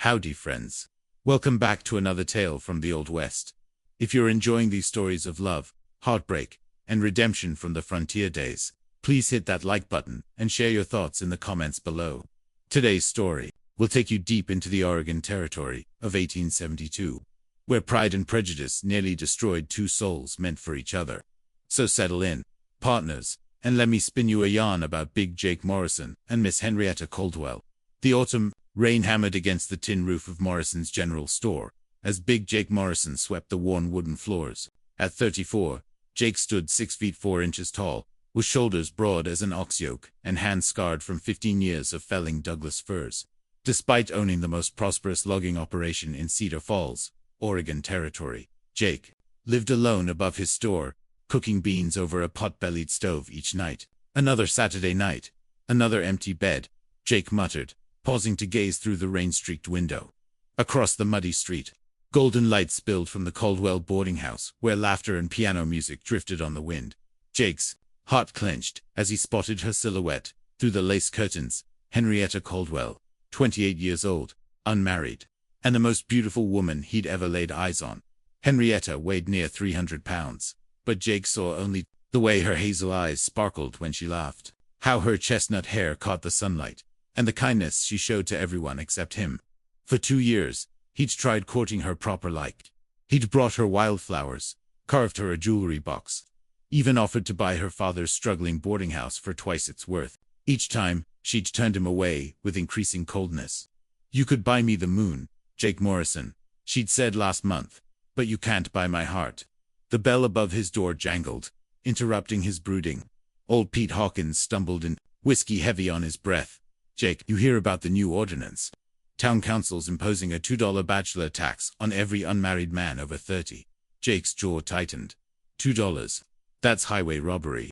Howdy, friends. Welcome back to another tale from the Old West. If you're enjoying these stories of love, heartbreak, and redemption from the frontier days, please hit that like button and share your thoughts in the comments below. Today's story will take you deep into the Oregon Territory of 1872, where Pride and Prejudice nearly destroyed two souls meant for each other. So settle in, partners, and let me spin you a yarn about Big Jake Morrison and Miss Henrietta Caldwell. The autumn rain hammered against the tin roof of Morrison's general store as Big Jake Morrison swept the worn wooden floors. At 34, Jake stood 6 feet 4 inches tall, with shoulders broad as an ox yoke and hands scarred from 15 years of felling Douglas firs. Despite owning the most prosperous logging operation in Cedar Falls, Oregon Territory, Jake lived alone above his store, cooking beans over a pot-bellied stove each night. Another Saturday night, another empty bed, Jake muttered, pausing to gaze through the rain-streaked window. Across the muddy street, golden light spilled from the Caldwell boarding house, where laughter and piano music drifted on the wind. Jake's heart clenched as he spotted her silhouette through the lace curtains. Henrietta Caldwell, 28 years old, unmarried, and the most beautiful woman he'd ever laid eyes on. Henrietta weighed near 300 pounds, but Jake saw only the way her hazel eyes sparkled when she laughed, how her chestnut hair caught the sunlight, and the kindness she showed to everyone except him. For 2 years, he'd tried courting her proper-like. He'd brought her wildflowers, carved her a jewelry box, even offered to buy her father's struggling boarding house for twice its worth. Each time, she'd turned him away with increasing coldness. "You could buy me the moon, Jake Morrison," she'd said last month, "but you can't buy my heart." The bell above his door jangled, interrupting his brooding. Old Pete Hawkins stumbled in, whiskey heavy on his breath. "Jake, you hear about the new ordinance? Town council's imposing a $2 bachelor tax on every unmarried man over 30. Jake's jaw tightened. $2? That's highway robbery.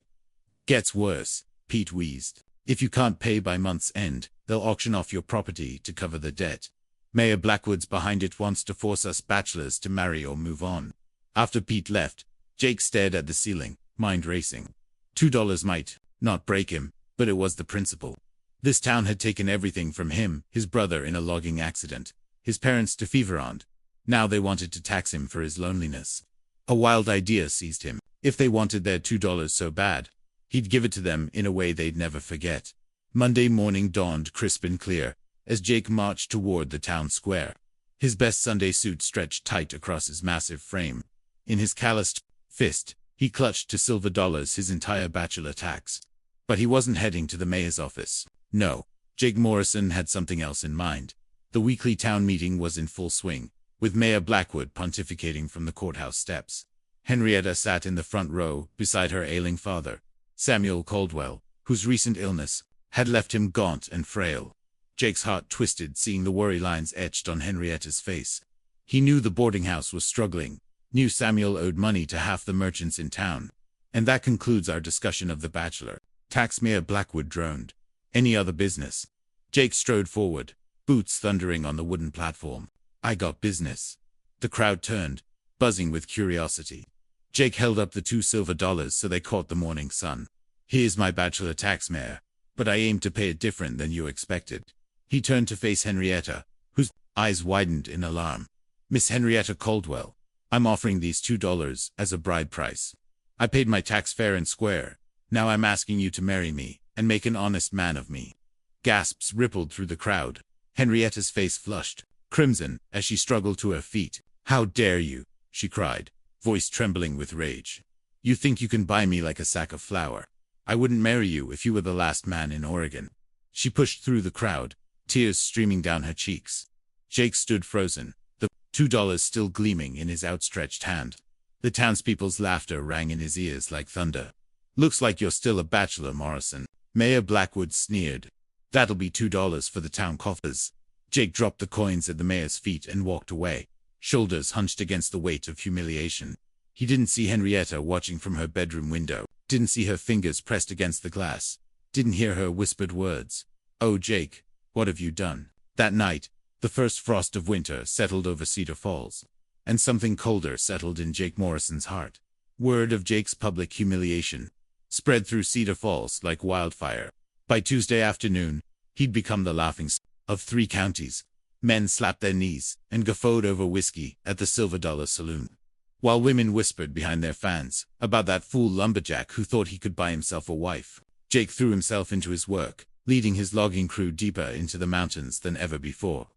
"Gets worse," Pete wheezed. "If you can't pay by month's end, they'll auction off your property to cover the debt. Mayor Blackwood's behind it, wants to force us bachelors to marry or move on." After Pete left, Jake stared at the ceiling, mind racing. $2 might not break him, but it was the principle. This town had taken everything from him, his brother in a logging accident, his parents to feverond. Now they wanted to tax him for his loneliness. A wild idea seized him. If they wanted their $2 so bad, he'd give it to them in a way they'd never forget. Monday morning dawned crisp and clear as Jake marched toward the town square. His best Sunday suit stretched tight across his massive frame. In his calloused fist, he clutched to silver dollars his entire bachelor tax. But he wasn't heading to the mayor's office. No, Jake Morrison had something else in mind. The weekly town meeting was in full swing, with Mayor Blackwood pontificating from the courthouse steps. Henrietta sat in the front row beside her ailing father, Samuel Caldwell, whose recent illness had left him gaunt and frail. Jake's heart twisted seeing the worry lines etched on Henrietta's face. He knew the boarding house was struggling, knew Samuel owed money to half the merchants in town. "And that concludes our discussion of the bachelor tax," Mayor Blackwood droned. "Any other business?" Jake strode forward, boots thundering on the wooden platform. "I got business." The crowd turned, buzzing with curiosity. Jake held up the 2 silver dollars so they caught the morning sun. "Here's my bachelor tax, Mayor, but I aim to pay it different than you expected." He turned to face Henrietta, whose eyes widened in alarm. "Miss Henrietta Caldwell, I'm offering these $2 as a bride price. I paid my tax fair and square. Now I'm asking you to marry me and make an honest man of me." Gasps rippled through the crowd. Henrietta's face flushed crimson as she struggled to her feet. "How dare you?" she cried, voice trembling with rage. "You think you can buy me like a sack of flour? I wouldn't marry you if you were the last man in Oregon." She pushed through the crowd, tears streaming down her cheeks. Jake stood frozen, the $2 still gleaming in his outstretched hand. The townspeople's laughter rang in his ears like thunder. "Looks like you're still a bachelor, Morrison." Mayor Blackwood sneered. "That'll be $2 for the town coffers." Jake dropped the coins at the mayor's feet and walked away, shoulders hunched against the weight of humiliation. He didn't see Henrietta watching from her bedroom window, didn't see her fingers pressed against the glass, didn't hear her whispered words. "Oh, Jake, what have you done?" That night, the first frost of winter settled over Cedar Falls, and something colder settled in Jake Morrison's heart. Word of Jake's public humiliation spread through Cedar Falls like wildfire. By Tuesday afternoon, he'd become the laughingstock of 3 counties. Men slapped their knees and guffawed over whiskey at the Silver Dollar Saloon, while women whispered behind their fans about that fool lumberjack who thought he could buy himself a wife. Jake threw himself into his work, leading his logging crew deeper into the mountains than ever before.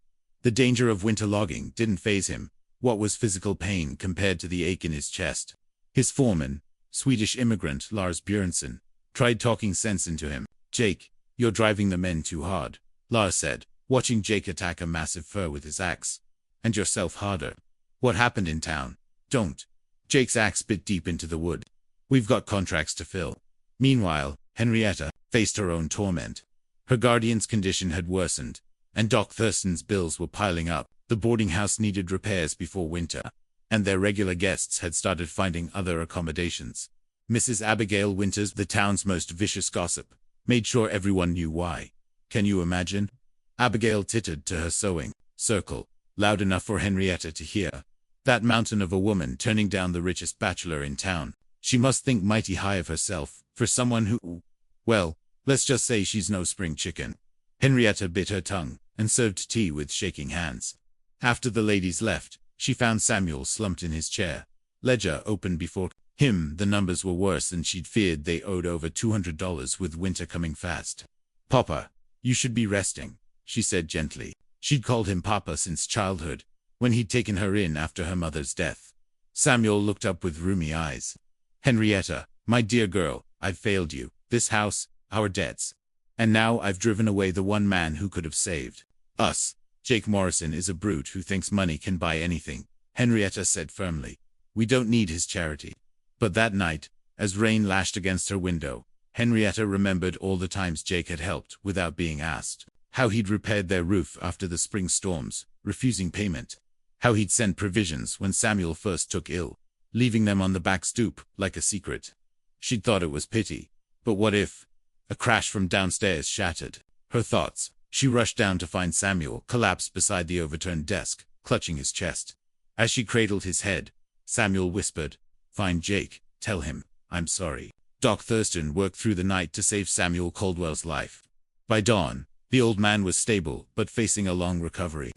The danger of winter logging didn't faze him. What was physical pain compared to the ache in his chest? His foreman, Swedish immigrant Lars Björnsson, tried talking sense into him. "Jake, you're driving the men too hard," Lars said, watching Jake attack a massive fir with his axe. "And yourself harder. What happened in town?" "Don't." Jake's axe bit deep into the wood. "We've got contracts to fill." Meanwhile, Henrietta faced her own torment. Her guardian's condition had worsened, and Doc Thurston's bills were piling up. The boarding house needed repairs before winter, and their regular guests had started finding other accommodations. Mrs. Abigail Winters, the town's most vicious gossip, made sure everyone knew why. Can you imagine? Abigail tittered to her sewing circle, loud enough for Henrietta to hear. That mountain of a woman turning down the richest bachelor in town. She must think mighty high of herself, for someone who… Well, let's just say she's no spring chicken. Henrietta bit her tongue, and served tea with shaking hands. After the ladies left, she found Samuel slumped in his chair. Ledger open before him. The numbers were worse than she'd feared. They owed over $200 with winter coming fast. "Papa, you should be resting," she said gently. She'd called him Papa since childhood, when he'd taken her in after her mother's death. Samuel looked up with rheumy eyes. "Henrietta, my dear girl, I've failed you, this house, our debts. And now I've driven away the one man who could have saved us. Jake Morrison is a brute who thinks money can buy anything," Henrietta said firmly. "We don't need his charity." But that night, as rain lashed against her window, Henrietta remembered all the times Jake had helped without being asked. How he'd repaired their roof after the spring storms, refusing payment. How he'd sent provisions when Samuel first took ill, leaving them on the back stoop like a secret. She'd thought it was pity. But what if… A crash from downstairs shattered her thoughts. She rushed down to find Samuel collapsed beside the overturned desk, clutching his chest. As she cradled his head, Samuel whispered, "Find Jake, tell him, I'm sorry." Doc Thurston worked through the night to save Samuel Caldwell's life. By dawn, the old man was stable but facing a long recovery.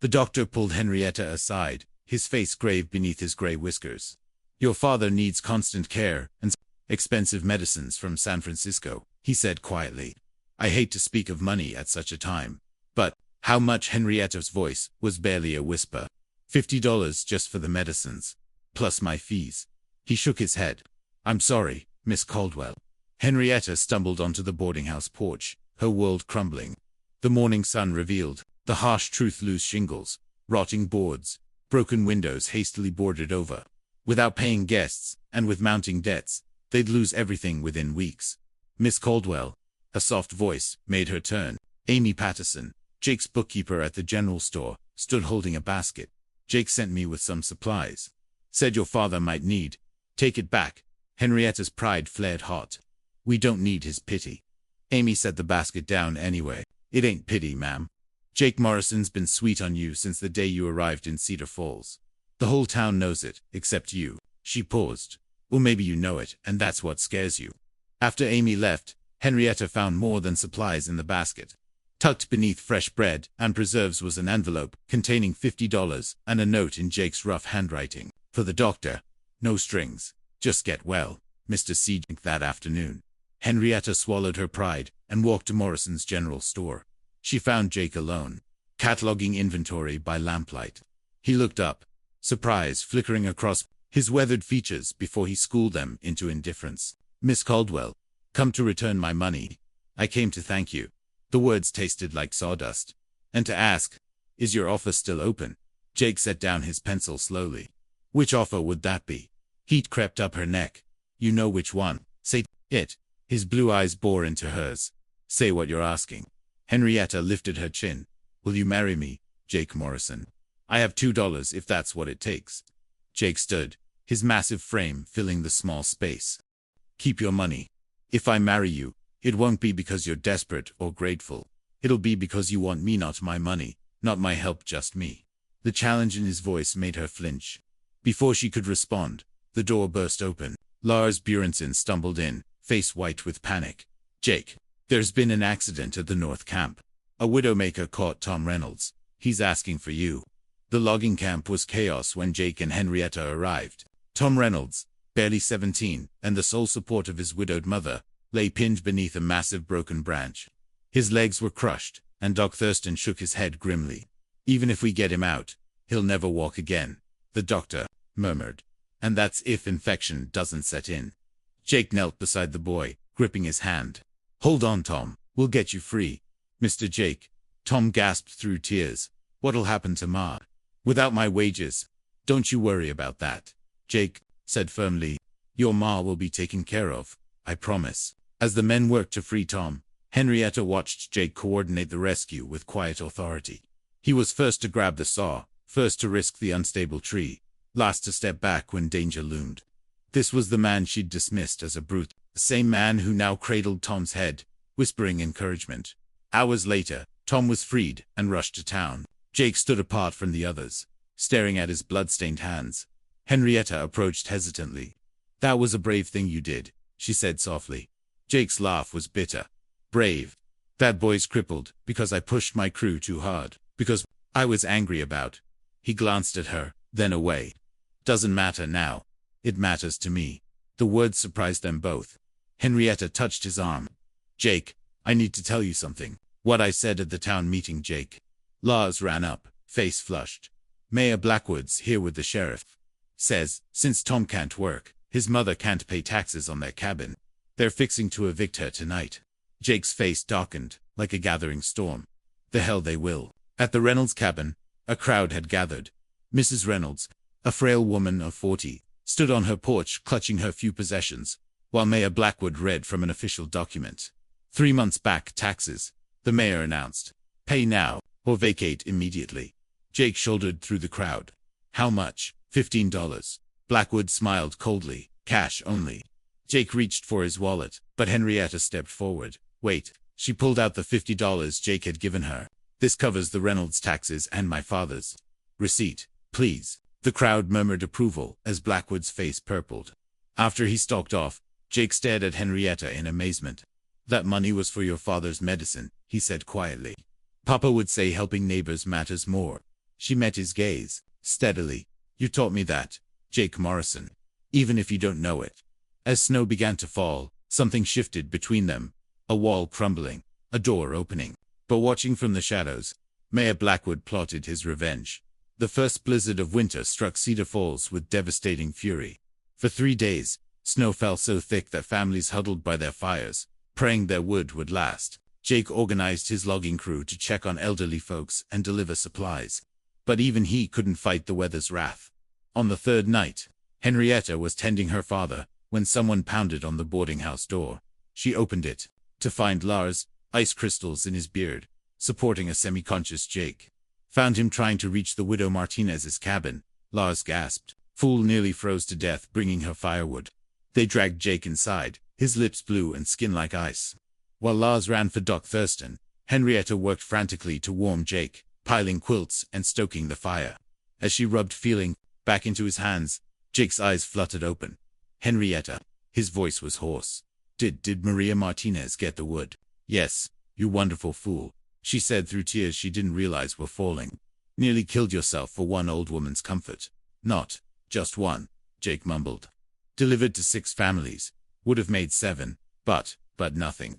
The doctor pulled Henrietta aside, his face grave beneath his gray whiskers. "Your father needs constant care and expensive medicines from San Francisco," he said quietly. "I hate to speak of money at such a time, but how much?" Henrietta's voice was barely a whisper. $50 just for the medicines, plus my fees." He shook his head. "I'm sorry, Miss Caldwell." Henrietta stumbled onto the boarding house porch, her world crumbling. The morning sun revealed the harsh truth: loose shingles, rotting boards, broken windows hastily boarded over. Without paying guests, and with mounting debts, they'd lose everything within weeks. "Miss Caldwell," a soft voice made her turn. Amy Patterson, Jake's bookkeeper at the general store, stood holding a basket. "Jake sent me with some supplies. Said your father might need." "Take it back." Henrietta's pride flared hot. "We don't need his pity." Amy set the basket down anyway. "It ain't pity, ma'am. Jake Morrison's been sweet on you since the day you arrived in Cedar Falls. The whole town knows it, except you." She paused. "Or maybe you know it, and that's what scares you." After Amy left, Henrietta found more than supplies in the basket. Tucked beneath fresh bread and preserves was an envelope containing $50 and a note in Jake's rough handwriting. "For the doctor. No strings. Just get well, Mr. C." That afternoon, Henrietta swallowed her pride and walked to Morrison's general store. She found Jake alone, cataloging inventory by lamplight. He looked up, surprise flickering across his weathered features before he schooled them into indifference. "Miss Caldwell, come to return my money. I came to thank you." The words tasted like sawdust. "And to ask, is your offer still open?" Jake set down his pencil slowly. "Which offer would that be?" Heat crept up her neck. "You know which one. Say it." His blue eyes bore into hers. "Say what you're asking." Henrietta lifted her chin. "Will you marry me, Jake Morrison? I have $2 if that's what it takes." Jake stood, his massive frame filling the small space. "Keep your money. If I marry you, it won't be because you're desperate or grateful. It'll be because you want me, not my money, not my help, just me." The challenge in his voice made her flinch. Before she could respond, the door burst open. Lars Björnsson stumbled in, face white with panic. "Jake, there's been an accident at the North Camp. A widowmaker caught Tom Reynolds." He's asking for you. The logging camp was chaos when Jake and Henrietta arrived. Tom Reynolds, barely 17, and the sole support of his widowed mother, lay pinned beneath a massive broken branch. His legs were crushed, and Doc Thurston shook his head grimly. Even if we get him out, he'll never walk again, the doctor murmured. And that's if infection doesn't set in. Jake knelt beside the boy, gripping his hand. Hold on, Tom. We'll get you free. Mr. Jake. Tom gasped through tears. What'll happen to Ma? Without my wages? Don't you worry about that. Jake said firmly. Your Ma will be taken care of, I promise. As the men worked to free Tom, Henrietta watched Jake coordinate the rescue with quiet authority. He was first to grab the saw, first to risk the unstable tree, last to step back when danger loomed. This was the man she'd dismissed as a brute, the same man who now cradled Tom's head, whispering encouragement. Hours later, Tom was freed and rushed to town. Jake stood apart from the others, staring at his blood-stained hands. Henrietta approached hesitantly. That was a brave thing you did, she said softly. Jake's laugh was bitter. Brave. That boy's crippled because I pushed my crew too hard, because I was angry about. He glanced at her, then away. Doesn't matter now. It matters to me. The words surprised them both. Henrietta touched his arm. Jake, I need to tell you something. What I said at the town meeting, Jake. Lars ran up, face flushed. Mayor Blackwood's here with the sheriff. Says, since Tom can't work, his mother can't pay taxes on their cabin. They're fixing to evict her tonight. Jake's face darkened, like a gathering storm. The hell they will. At the Reynolds cabin, a crowd had gathered. Mrs. Reynolds, a frail woman of 40, stood on her porch clutching her few possessions, while Mayor Blackwood read from an official document. 3 months back taxes, the mayor announced. Pay now, or vacate immediately. Jake shouldered through the crowd. How much? $15. Blackwood smiled coldly. Cash only. Jake reached for his wallet, but Henrietta stepped forward. Wait. She pulled out the $50 Jake had given her. This covers the Reynolds taxes and my father's. Receipt, please. The crowd murmured approval as Blackwood's face purpled. After he stalked off, Jake stared at Henrietta in amazement. That money was for your father's medicine, he said quietly. Papa would say helping neighbors matters more. She met his gaze, steadily. You taught me that, Jake Morrison. Even if you don't know it. As snow began to fall, something shifted between them. A wall crumbling, a door opening. But watching from the shadows, Mayor Blackwood plotted his revenge. The first blizzard of winter struck Cedar Falls with devastating fury. For 3 days, snow fell so thick that families huddled by their fires, praying their wood would last. Jake organized his logging crew to check on elderly folks and deliver supplies. But even he couldn't fight the weather's wrath. On the third night, Henrietta was tending her father when someone pounded on the boarding house door. She opened it to find Lars, ice crystals in his beard, supporting a semi-conscious Jake. Found him trying to reach the widow Martinez's cabin. Lars gasped. Fool nearly froze to death bringing her firewood. They dragged Jake inside, his lips blue and skin like ice. While Lars ran for Doc Thurston, Henrietta worked frantically to warm Jake, piling quilts and stoking the fire. As she rubbed feeling back into his hands, Jake's eyes fluttered open. Henrietta. His voice was hoarse. Did Maria Martinez get the wood? Yes, you wonderful fool, she said through tears she didn't realize were falling. Nearly killed yourself for one old woman's comfort. Not just one, Jake mumbled. Delivered to 6 families. Would have made 7, but nothing.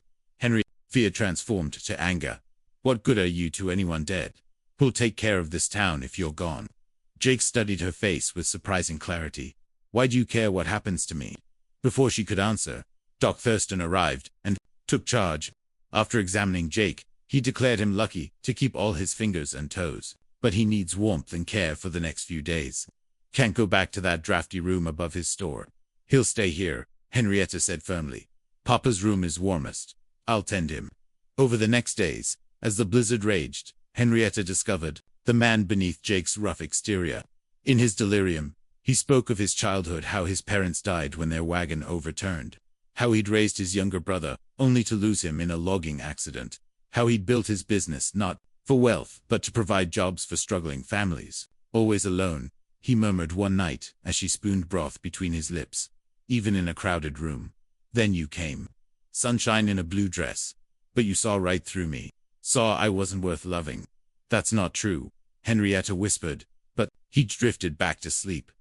Fear transformed to anger. What good are you to anyone dead? Who'll take care of this town if you're gone? Jake studied her face with surprising clarity. Why do you care what happens to me? Before she could answer, Doc Thurston arrived and took charge. After examining Jake, he declared him lucky to keep all his fingers and toes. But he needs warmth and care for the next few days. Can't go back to that drafty room above his store. He'll stay here, Henrietta said firmly. Papa's room is warmest. I'll tend him. Over the next days, as the blizzard raged, Henrietta discovered the man beneath Jake's rough exterior. In his delirium, he spoke of his childhood, how his parents died when their wagon overturned. How he'd raised his younger brother, only to lose him in a logging accident. How he'd built his business not for wealth, but to provide jobs for struggling families. Always alone, he murmured one night as she spooned broth between his lips. Even in a crowded room. Then you came. Sunshine in a blue dress. But you saw right through me. Saw I wasn't worth loving. That's not true, Henrietta whispered, but he drifted back to sleep.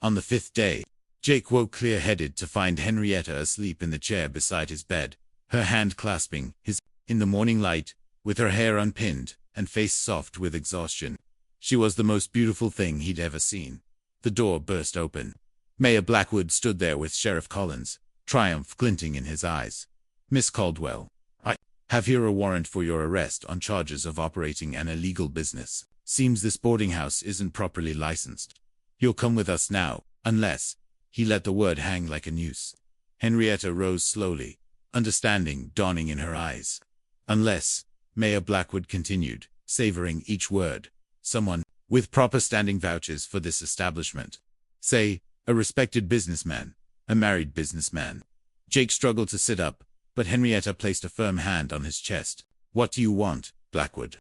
On the 5th day, Jake woke clear-headed to find Henrietta asleep in the chair beside his bed, her hand clasping his in the morning light, with her hair unpinned and face soft with exhaustion. She was the most beautiful thing he'd ever seen. The door burst open. Mayor Blackwood stood there with Sheriff Collins, triumph glinting in his eyes. "Miss Caldwell, I have here a warrant for your arrest on charges of operating an illegal business. Seems this boarding house isn't properly licensed. You'll come with us now, unless—" He let the word hang like a noose. Henrietta rose slowly, understanding dawning in her eyes. "Unless," Mayor Blackwood continued, savoring each word, "someone with proper standing vouches for this establishment. Say, a respected businessman, a married businessman." Jake struggled to sit up, but Henrietta placed a firm hand on his chest. "What do you want, Blackwood?"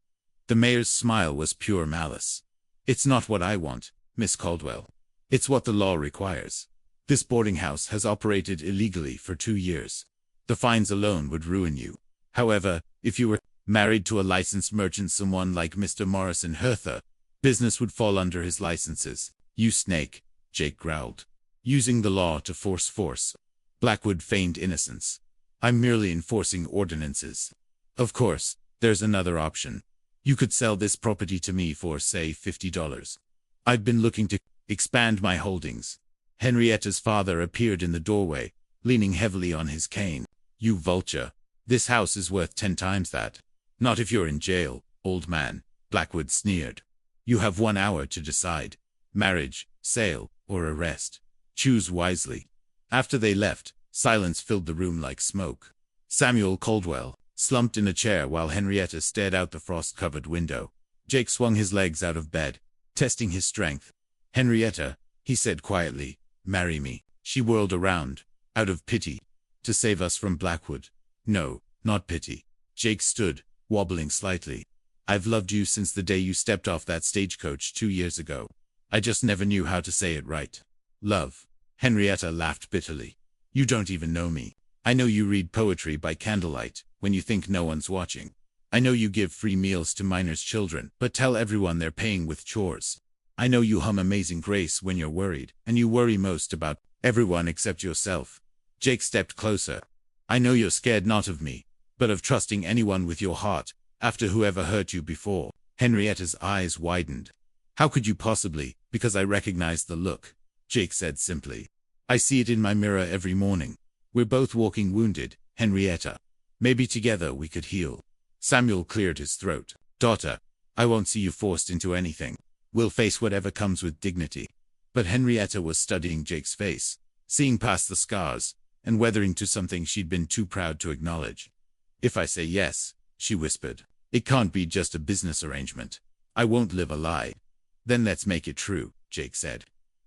The mayor's smile was pure malice. "It's not what I want, Miss Caldwell. It's what the law requires. This boarding house has operated illegally for 2 years. The fines alone would ruin you. However, if you were married to a licensed merchant, someone like Mr. Morrison Hertha, business would fall under his licenses." "You snake," Jake growled. "Using the law to force." Blackwood feigned innocence. "I'm merely enforcing ordinances. Of course, there's another option. You could sell this property to me for, say, $50. I've been looking to expand my holdings." Henrietta's father appeared in the doorway, leaning heavily on his cane. "You vulture. This house is worth 10 times that." "Not if you're in jail, old man," Blackwood sneered. "You have 1 hour to decide. Marriage, sale, or arrest. Choose wisely." After they left, silence filled the room like smoke. Samuel Caldwell slumped in a chair while Henrietta stared out the frost-covered window. Jake swung his legs out of bed, testing his strength. "Henrietta," he said quietly, "marry me." She whirled around, out of pity. "To save us from Blackwood." "No, not pity." Jake stood, wobbling slightly. "I've loved you since the day you stepped off that stagecoach 2 years ago. I just never knew how to say it right." "Love." Henrietta laughed bitterly. "You don't even know me. I know you read poetry by candlelight, when you think no one's watching. I know you give free meals to minors' children, but tell everyone they're paying with chores. I know you hum Amazing Grace when you're worried, and you worry most about everyone except yourself." Jake stepped closer. "I know you're scared not of me, but of trusting anyone with your heart, after whoever hurt you before." Henrietta's eyes widened. "How could you possibly?" "Because I recognized the look," Jake said simply. "I see it in my mirror every morning. We're both walking wounded, Henrietta. Maybe together we could heal." Samuel cleared his throat. "Daughter, I won't see you forced into anything. We'll face whatever comes with dignity." But Henrietta was studying Jake's face, seeing past the scars, and weathering to something she'd been too proud to acknowledge. "If I say yes," she whispered, "it can't be just a business arrangement. I won't live a lie." "Then let's make it true," Jake said.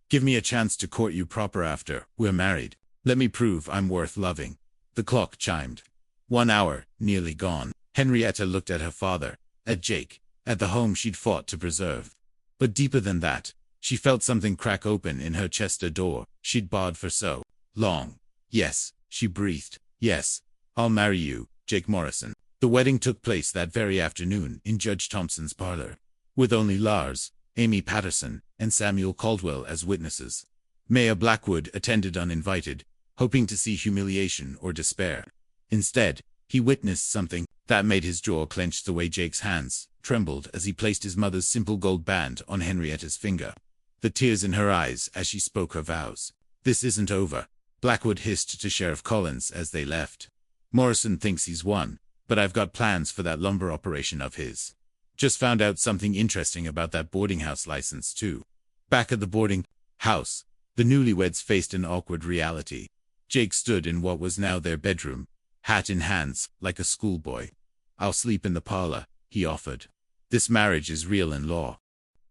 "Give me a chance to court you proper after we're married. Let me prove I'm worth loving." The clock chimed. 1 hour, nearly gone. Henrietta looked at her father, at Jake, at the home she'd fought to preserve. But deeper than that, she felt something crack open in her chest, a door she'd barred for so long. "Yes," she breathed. "Yes, I'll marry you, Jake Morrison." The wedding took place that very afternoon in Judge Thompson's parlor, with only Lars, Amy Patterson, and Samuel Caldwell as witnesses. Mayor Blackwood attended uninvited, hoping to see humiliation or despair. Instead, he witnessed something that made his jaw clench the way Jake's hands trembled as he placed his mother's simple gold band on Henrietta's finger. The tears in her eyes as she spoke her vows. "This isn't over," Blackwood hissed to Sheriff Collins as they left. "Morrison thinks he's won, but I've got plans for that lumber operation of his. Just found out something interesting about that boarding house license, too." Back at the boarding house, the newlyweds faced an awkward reality. Jake stood in what was now their bedroom, hat in hands, like a schoolboy. "I'll sleep in the parlor," he offered. "This marriage is real in law.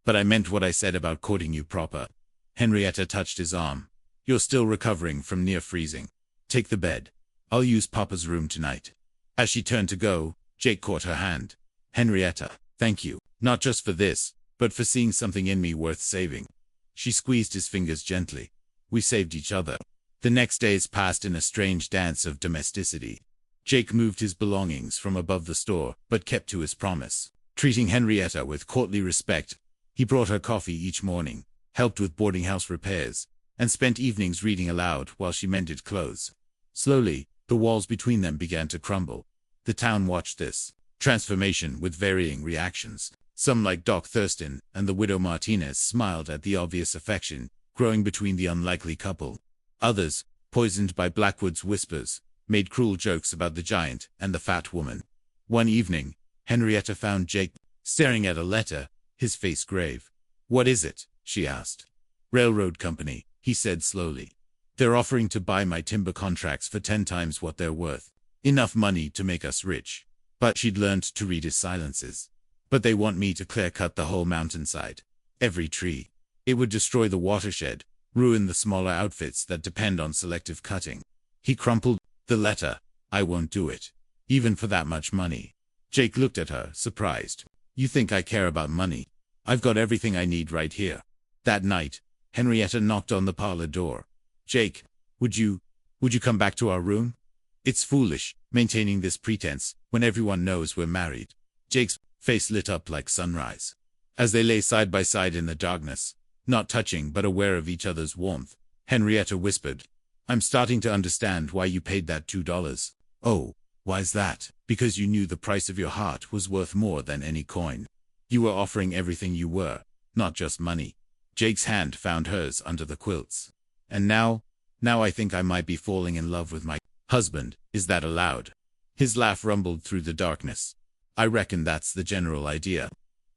But I meant what I said about courting you proper." Henrietta touched his arm. "You're still recovering from near freezing. Take the bed. I'll use Papa's room tonight." As she turned to go, Jake caught her hand. "Henrietta, thank you, not just for this, but for seeing something in me worth saving." She squeezed his fingers gently. "We saved each other." The next days passed in a strange dance of domesticity. Jake moved his belongings from above the store, but kept to his promise. treating Henrietta with courtly respect. He brought her coffee each morning, helped with boarding house repairs, and spent evenings reading aloud while she mended clothes. Slowly, the walls between them began to crumble. The town watched this transformation with varying reactions. Some, like Doc Thurston and the widow Martinez, smiled at the obvious affection growing between the unlikely couple. Others, poisoned by Blackwood's whispers, made cruel jokes about the giant and the fat woman. One evening, Henrietta found Jake staring at a letter, his face grave. "What is it?" she asked. "Railroad company," he said slowly. "They're offering to buy my timber contracts for 10 times what they're worth. Enough money to make us rich." But she'd learned to read his silences. "But they want me to clear-cut the whole mountainside. Every tree. It would destroy the watershed, ruin the smaller outfits that depend on selective cutting." He crumpled the letter. "I won't do it. Even for that much money." Jake looked at her, surprised. "You think I care about money? I've got everything I need right here." That night, Henrietta knocked on the parlor door. "Jake, would you come back to our room? It's foolish, maintaining this pretense, when everyone knows we're married." Jake's face lit up like sunrise. As they lay side by side in the darkness, not touching but aware of each other's warmth, Henrietta whispered, "I'm starting to understand why you paid that $2. "Oh, why's that?" "Because you knew the price of your heart was worth more than any coin. You were offering everything you were, not just money." Jake's hand found hers under the quilts. "And now I think I might be falling in love with my husband. Is that allowed?" His laugh rumbled through the darkness. "I reckon that's the general idea."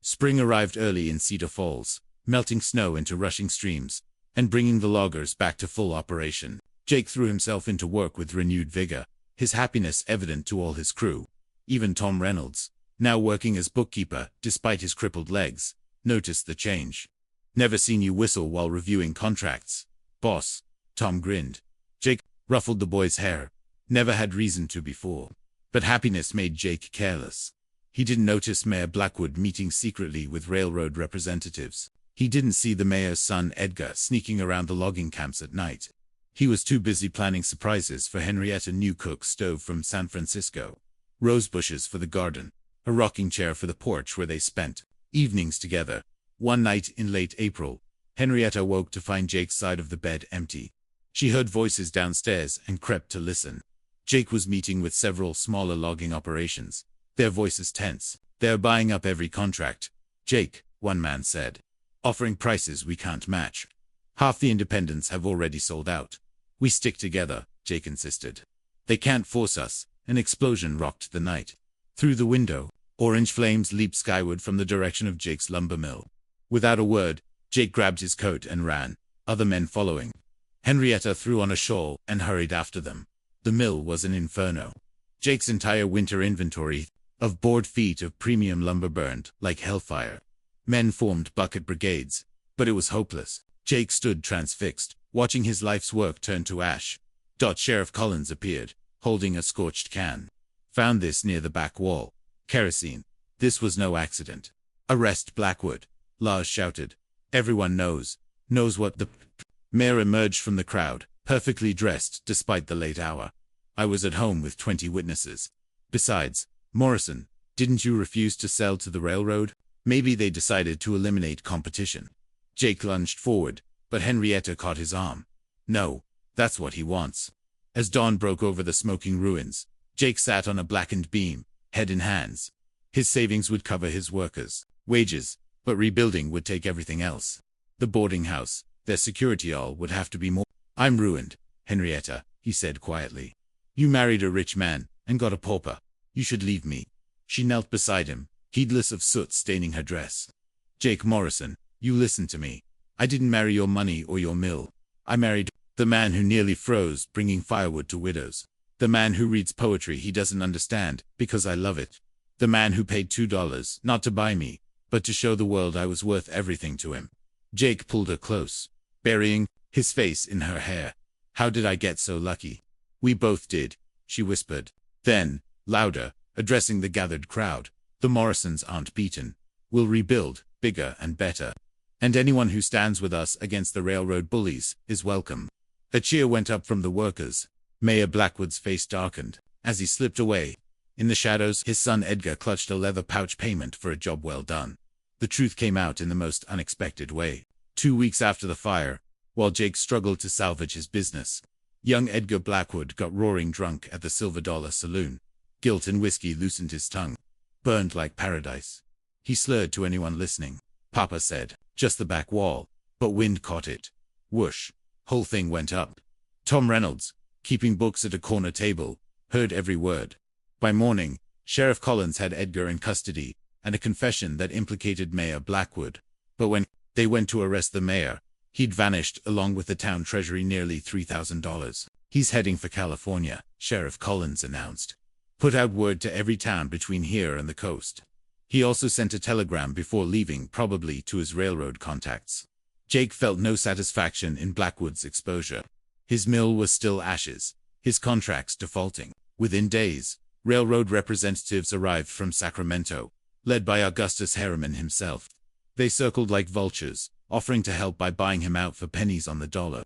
Spring arrived early in Cedar Falls, melting snow into rushing streams, and bringing the loggers back to full operation. Jake threw himself into work with renewed vigor, his happiness evident to all his crew. Even Tom Reynolds, now working as bookkeeper despite his crippled legs, noticed the change. "Never seen you whistle while reviewing contracts, boss." Tom grinned. Jake ruffled the boy's hair. Never had reason to before. But happiness made Jake careless. He didn't notice Mayor Blackwood meeting secretly with railroad representatives. He didn't see the mayor's son Edgar sneaking around the logging camps at night. He was too busy planning surprises for Henrietta, new cook stove from San Francisco, rose bushes for the garden, a rocking chair for the porch where they spent evenings together. One night in late April, Henrietta woke to find Jake's side of the bed empty. She heard voices downstairs and crept to listen. Jake was meeting with several smaller logging operations, their voices tense. "They're buying up every contract, Jake," one man said. "Offering prices we can't match. Half the independents have already sold out." "We stick together," Jake insisted. "They can't force us." An explosion rocked the night. Through the window, orange flames leaped skyward from the direction of Jake's lumber mill. Without a word, Jake grabbed his coat and ran, other men following. Henrietta threw on a shawl and hurried after them. The mill was an inferno. Jake's entire winter inventory of board feet of premium lumber burned like hellfire. Men formed bucket brigades, but it was hopeless. Jake stood transfixed, watching his life's work turn to ash. Sheriff Collins appeared, holding a scorched can. "Found this near the back wall. Kerosene. This was no accident." "Arrest Blackwood," Lars shouted. "Everyone knows what the—" Mayor emerged from the crowd, perfectly dressed despite the late hour. "I was at home with 20 witnesses. Besides, Morrison, didn't you refuse to sell to the railroad? Maybe they decided to eliminate competition." Jake lunged forward, but Henrietta caught his arm. "No, that's what he wants." As dawn broke over the smoking ruins, Jake sat on a blackened beam, head in hands. His savings would cover his workers' wages, but rebuilding would take everything else. The boarding house, their security, all would have to be more. "I'm ruined, Henrietta," he said quietly. "You married a rich man and got a pauper. You should leave me." She knelt beside him, heedless of soot staining her dress. "Jake Morrison, you listen to me. I didn't marry your money or your mill. I married the man who nearly froze bringing firewood to widows. The man who reads poetry he doesn't understand because I love it. The man who paid $2 not to buy me, but to show the world I was worth everything to him." Jake pulled her close, burying his face in her hair. "How did I get so lucky?" "We both did," she whispered. Then, louder, addressing the gathered crowd, "The Morrisons aren't beaten. We'll rebuild, bigger and better. And anyone who stands with us against the railroad bullies is welcome." A cheer went up from the workers. Mayor Blackwood's face darkened as he slipped away In the shadows, his son Edgar clutched a leather pouch payment for a job well done. The truth came out in the most unexpected way. 2 weeks after the fire, while Jake struggled to salvage his business, young Edgar Blackwood got roaring drunk at the Silver Dollar Saloon. Guilt and whiskey loosened his tongue. Burned like paradise. He slurred to anyone listening. Papa said, just the back wall. But wind caught it. Whoosh. Whole thing went up. Tom Reynolds, keeping books at a corner table, heard every word. By morning, Sheriff Collins had Edgar in custody, and a confession that implicated Mayor Blackwood. But when they went to arrest the mayor, he'd vanished along with the town treasury, nearly $3,000. He's heading for California, Sheriff Collins announced. Put out word to every town between here and the coast. He also sent a telegram before leaving, probably to his railroad contacts. Jake felt no satisfaction in Blackwood's exposure. His mill was still ashes, his contracts defaulting. Within days, railroad representatives arrived from Sacramento, led by Augustus Harriman himself. They circled like vultures, offering to help by buying him out for pennies on the dollar.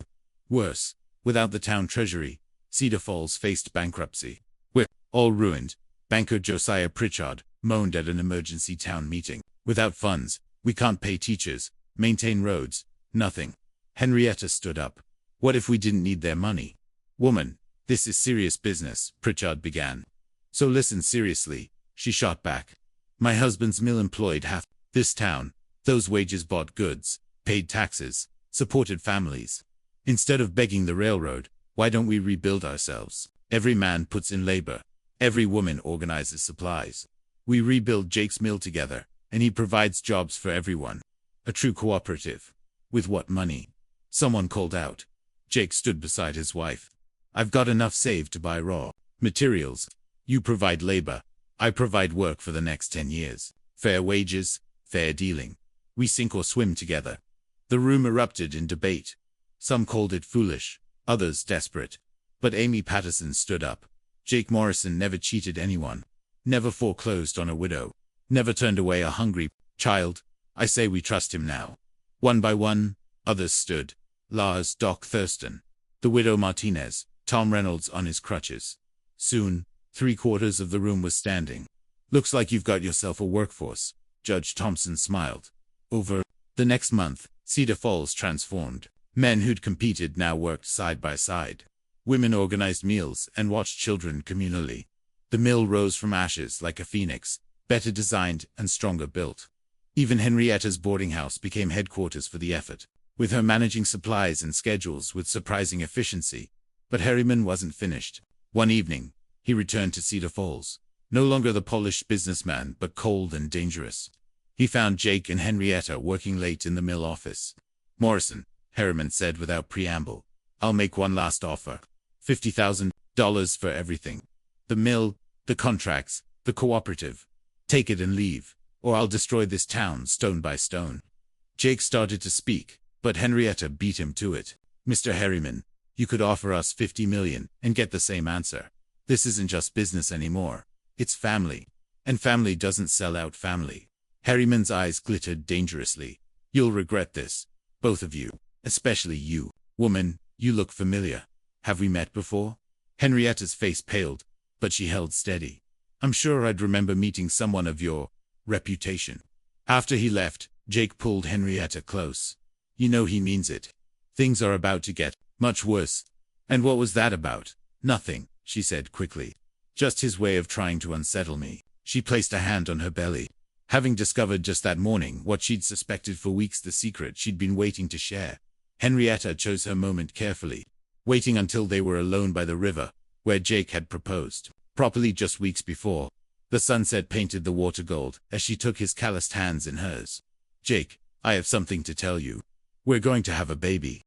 Worse, without the town treasury, Cedar Falls faced bankruptcy. We're all ruined, banker Josiah Pritchard moaned at an emergency town meeting. Without funds, we can't pay teachers, maintain roads, nothing. Henrietta stood up. What if we didn't need their money? Woman, this is serious business, Pritchard began. So listen seriously, she shot back. My husband's mill employed half this town. Those wages bought goods, paid taxes, supported families. Instead of begging the railroad, why don't we rebuild ourselves? Every man puts in labor. Every woman organizes supplies. We rebuild Jake's mill together, and he provides jobs for everyone. A true cooperative. With what money? Someone called out. Jake stood beside his wife. I've got enough saved to buy raw materials. You provide labor. I provide work for the next 10 years. Fair wages, fair dealing. We sink or swim together. The room erupted in debate. Some called it foolish, others desperate. But Amy Patterson stood up. Jake Morrison never cheated anyone. Never foreclosed on a widow. Never turned away a hungry child. I say we trust him now. One by one, others stood. Lars Doc Thurston. The widow Martinez. Tom Reynolds on his crutches. Soon, 3/4 of the room was standing. Looks like you've got yourself a workforce, Judge Thompson smiled. Over the next month, Cedar Falls transformed. Men who'd competed now worked side by side. Women organized meals and watched children communally. The mill rose from ashes like a phoenix, better designed and stronger built. Even Henrietta's boarding house became headquarters for the effort, with her managing supplies and schedules with surprising efficiency. But Harriman wasn't finished. One evening, he returned to Cedar Falls, no longer the polished businessman but cold and dangerous. He found Jake and Henrietta working late in the mill office. Morrison, Harriman said without preamble, I'll make one last offer. $50,000 for everything. The mill, the contracts, the cooperative. Take it and leave, or I'll destroy this town stone by stone. Jake started to speak, but Henrietta beat him to it. Mr. Harriman, you could offer us $50 million and get the same answer. This isn't just business anymore. It's family. And family doesn't sell out family. Harriman's eyes glittered dangerously. You'll regret this. Both of you. Especially you. Woman, you look familiar. Have we met before? Henrietta's face paled, but she held steady. I'm sure I'd remember meeting someone of your reputation. After he left, Jake pulled Henrietta close. You know he means it. Things are about to get much worse. And what was that about? Nothing, she said quickly. Just his way of trying to unsettle me. She placed a hand on her belly. Having discovered just that morning what she'd suspected for weeks, the secret she'd been waiting to share. Henrietta chose her moment carefully, waiting until they were alone by the river, where Jake had proposed. Properly just weeks before, the sunset painted the water gold as she took his calloused hands in hers. Jake, I have something to tell you. We're going to have a baby.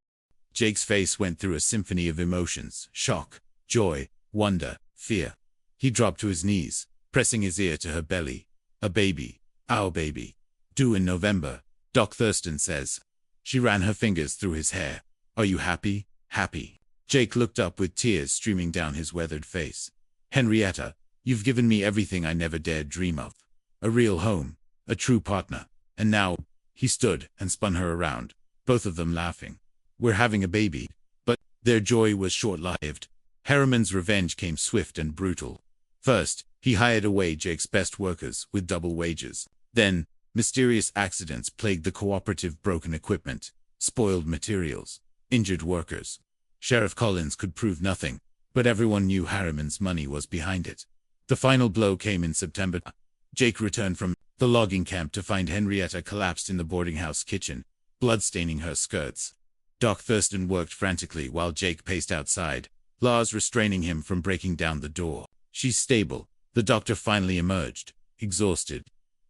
Jake's face went through a symphony of emotions: shock, joy, wonder, fear. He dropped to his knees, pressing his ear to her belly. A baby. Our baby. Due in November, Doc Thurston says. She ran her fingers through his hair. Are you happy? Happy. Jake looked up with tears streaming down his weathered face. Henrietta, you've given me everything I never dared dream of. A real home. A true partner. And now, he stood and spun her around, both of them laughing. We're having a baby. But their joy was short-lived. Harriman's revenge came swift and brutal. First, He hired away Jake's best workers with double wages. Then, mysterious accidents plagued the cooperative: broken equipment, spoiled materials, injured workers. Sheriff Collins could prove nothing, but everyone knew Harriman's money was behind it. The final blow came in September. Jake returned from the logging camp to find Henrietta collapsed in the boarding house kitchen, blood staining her skirts. Doc Thurston worked frantically while Jake paced outside, Lars restraining him from breaking down the door. "She's stable," the doctor finally emerged, exhausted.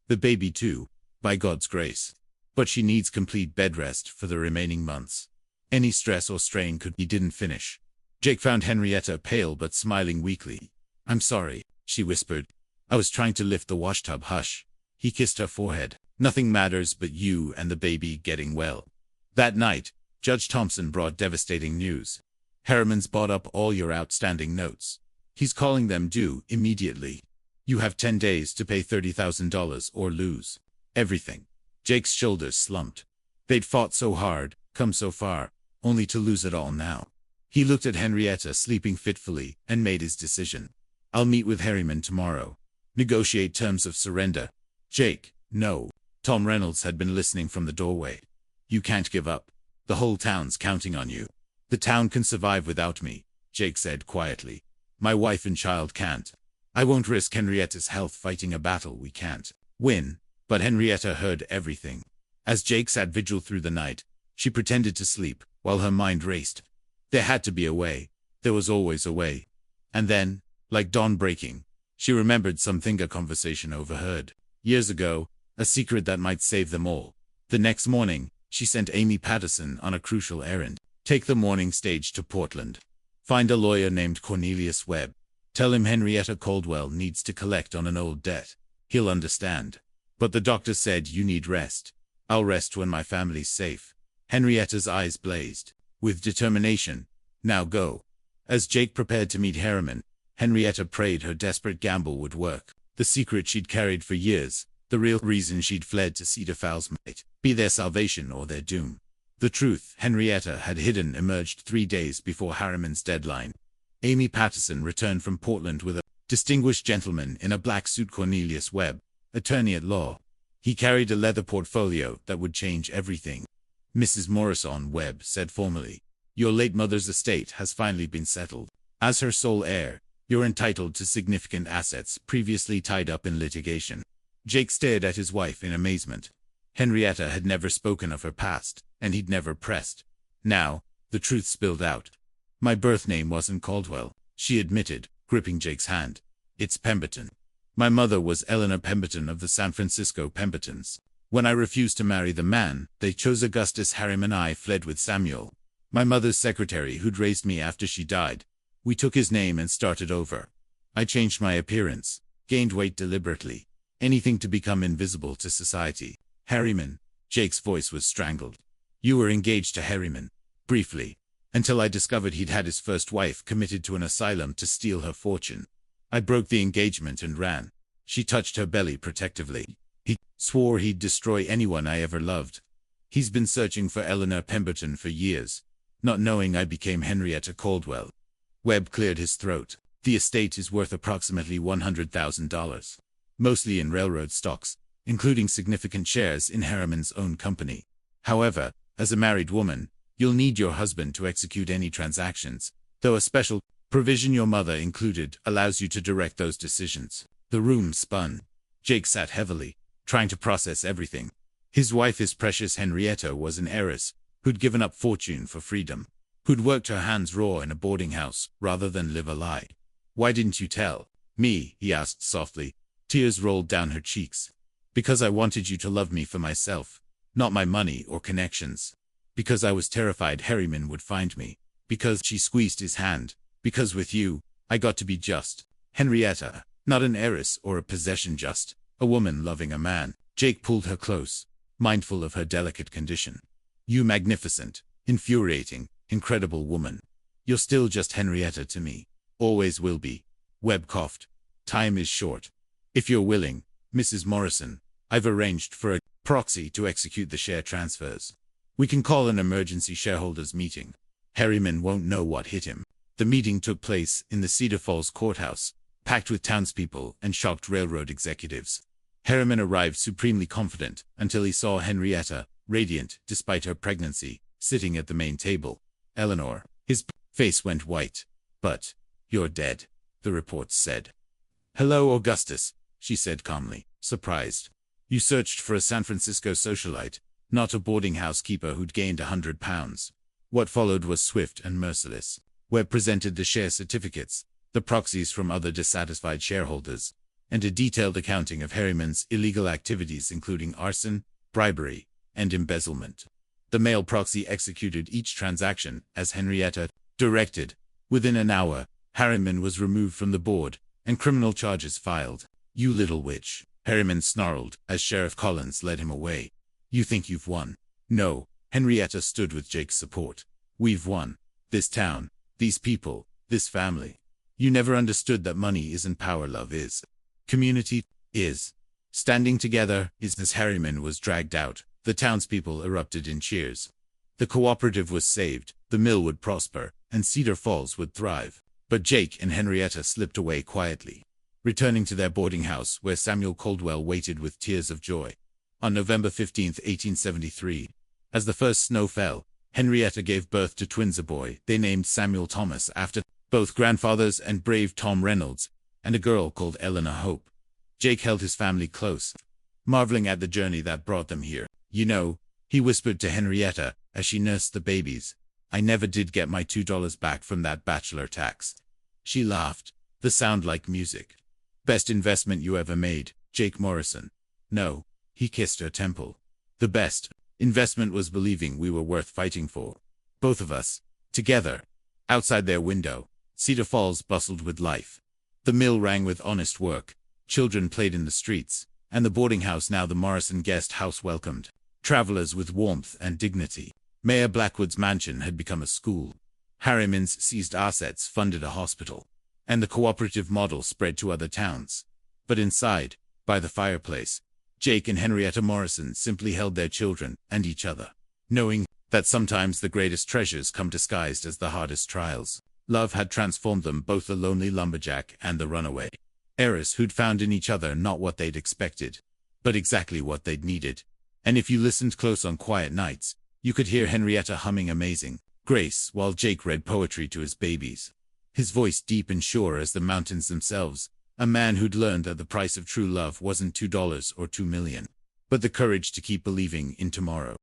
"The baby too, by God's grace. But she needs complete bed rest for the remaining months. Any stress or strain could..." He didn't finish. Jake found Henrietta pale but smiling weakly. "I'm sorry," she whispered. "I was trying to lift the washtub." "Hush." He kissed her forehead. "Nothing matters but you and the baby getting well." That night, Judge Thompson brought devastating news. "Harriman's bought up all your outstanding notes. He's calling them due immediately. You have 10 days to pay $30,000 or lose everything." Jake's shoulders slumped. They'd fought so hard, come so far, only to lose it all now. He looked at Henrietta sleeping fitfully and made his decision. "I'll meet with Harriman tomorrow. Negotiate terms of surrender." "Jake, no." Tom Reynolds had been listening from the doorway. "You can't give up. The whole town's counting on you." "The town can survive without me," Jake said quietly. "My wife and child can't. I won't risk Henrietta's health fighting a battle we can't win." But Henrietta heard everything. As Jake sat vigil through the night, she pretended to sleep, while her mind raced. There had to be a way. There was always a way. And then, like dawn breaking, she remembered something a conversation overheard years ago, a secret that might save them all. The next morning, she sent Amy Patterson on a crucial errand. "Take the morning stage to Portland. Find a lawyer named Cornelius Webb. Tell him Henrietta Caldwell needs to collect on an old debt. He'll understand. But the doctor said you need rest." "I'll rest when my family's safe." Henrietta's eyes blazed with determination. "Now go." As Jake prepared to meet Harriman, Henrietta prayed her desperate gamble would work. The secret she'd carried for years, the real reason she'd fled to Cedar Falls, might be their salvation or their doom. The truth Henrietta had hidden emerged 3 days before Harriman's deadline. Amy Patterson returned from Portland with a distinguished gentleman in a black suit, Cornelius Webb, attorney at law. He carried a leather portfolio that would change everything. "Mrs. Morrison," Webb said formally, "your late mother's estate has finally been settled. As her sole heir, you're entitled to significant assets previously tied up in litigation." Jake stared at his wife in amazement. Henrietta had never spoken of her past, and he'd never pressed. Now, the truth spilled out. "My birth name wasn't Caldwell," she admitted, gripping Jake's hand. "It's Pemberton. My mother was Eleanor Pemberton of the San Francisco Pembertons. When I refused to marry the man they chose, Augustus Harriman, I fled with Samuel, my mother's secretary who'd raised me after she died. We took his name and started over. I changed my appearance, gained weight deliberately, anything to become invisible to society. Harriman." Jake's voice was strangled. "You were engaged to Harriman. Briefly. Until I discovered he'd had his first wife committed to an asylum to steal her fortune. I broke the engagement and ran." She touched her belly protectively. "He swore he'd destroy anyone I ever loved. He's been searching for Eleanor Pemberton for years, not knowing I became Henrietta Caldwell." Webb cleared his throat. "The estate is worth approximately $100,000, mostly in railroad stocks, including significant shares in Harriman's own company. However, as a married woman, you'll need your husband to execute any transactions, though a special provision your mother included allows you to direct those decisions." The room spun. Jake sat heavily, trying to process everything. His wife, his precious Henrietta, was an heiress who'd given up fortune for freedom, who'd worked her hands raw in a boarding house rather than live a lie. "Why didn't you tell me?" he asked softly. Tears rolled down her cheeks. "Because I wanted you to love me for myself, not my money or connections. Because I was terrified Harriman would find me. Because," she squeezed his hand, "because with you, I got to be just. Henrietta, not an heiress or a possession, just a woman loving a man." Jake pulled her close, mindful of her delicate condition. "You magnificent, infuriating, incredible woman. You're still just Henrietta to me. Always will be." Webb coughed. "Time is short. If you're willing, Mrs. Morrison, I've arranged for a proxy to execute the share transfers. We can call an emergency shareholders meeting. Harriman won't know what hit him." The meeting took place in the Cedar Falls courthouse. packed with townspeople and shocked railroad executives. Harriman arrived supremely confident until he saw Henrietta, radiant despite her pregnancy, sitting at the main table. Eleanor. His face went white. "But you're dead," the reports said. "Hello, Augustus," she said calmly, surprised. "You searched for a San Francisco socialite, not a boarding house keeper who'd gained 100 pounds. What followed was swift and merciless. Webb presented the share certificates, the proxies from other dissatisfied shareholders, and a detailed accounting of Harriman's illegal activities including arson, bribery, and embezzlement. The male proxy executed each transaction as Henrietta directed. Within an hour, Harriman was removed from the board, and criminal charges filed. "You little witch," Harriman snarled as Sheriff Collins led him away. "You think you've won?" "No," Henrietta stood with Jake's support. "We've won. This town, these people, this family. You never understood that money isn't power, love is. Community is. Standing together is." As Harriman was dragged out, the townspeople erupted in cheers. The cooperative was saved, the mill would prosper, and Cedar Falls would thrive. But Jake and Henrietta slipped away quietly, returning to their boarding house where Samuel Caldwell waited with tears of joy. On November 15, 1873, as the first snow fell, Henrietta gave birth to twins, a boy they named Samuel Thomas after both grandfathers and brave Tom Reynolds, and a girl called Eleanor Hope. Jake held his family close, marveling at the journey that brought them here. "You know," he whispered to Henrietta as she nursed the babies, "I never did get my $2 back from that bachelor tax." She laughed, the sound like music. "Best investment you ever made, Jake Morrison." "No," he kissed her temple. "The best investment was believing we were worth fighting for. Both of us, together." Outside their window, Cedar Falls bustled with life. The mill rang with honest work, children played in the streets, and the boarding house, now the Morrison Guest House, welcomed travelers with warmth and dignity. Mayor Blackwood's mansion had become a school. Harriman's seized assets funded a hospital, and the cooperative model spread to other towns. But inside, by the fireplace, Jake and Henrietta Morrison simply held their children and each other, knowing that sometimes the greatest treasures come disguised as the hardest trials. Love had transformed them, both the lonely lumberjack and the runaway heiress who'd found in each other not what they'd expected, but exactly what they'd needed. And if you listened close on quiet nights, you could hear Henrietta humming Amazing Grace while Jake read poetry to his babies. His voice deep and sure as the mountains themselves, a man who'd learned that the price of true love wasn't $2 or $2 million, but the courage to keep believing in tomorrow.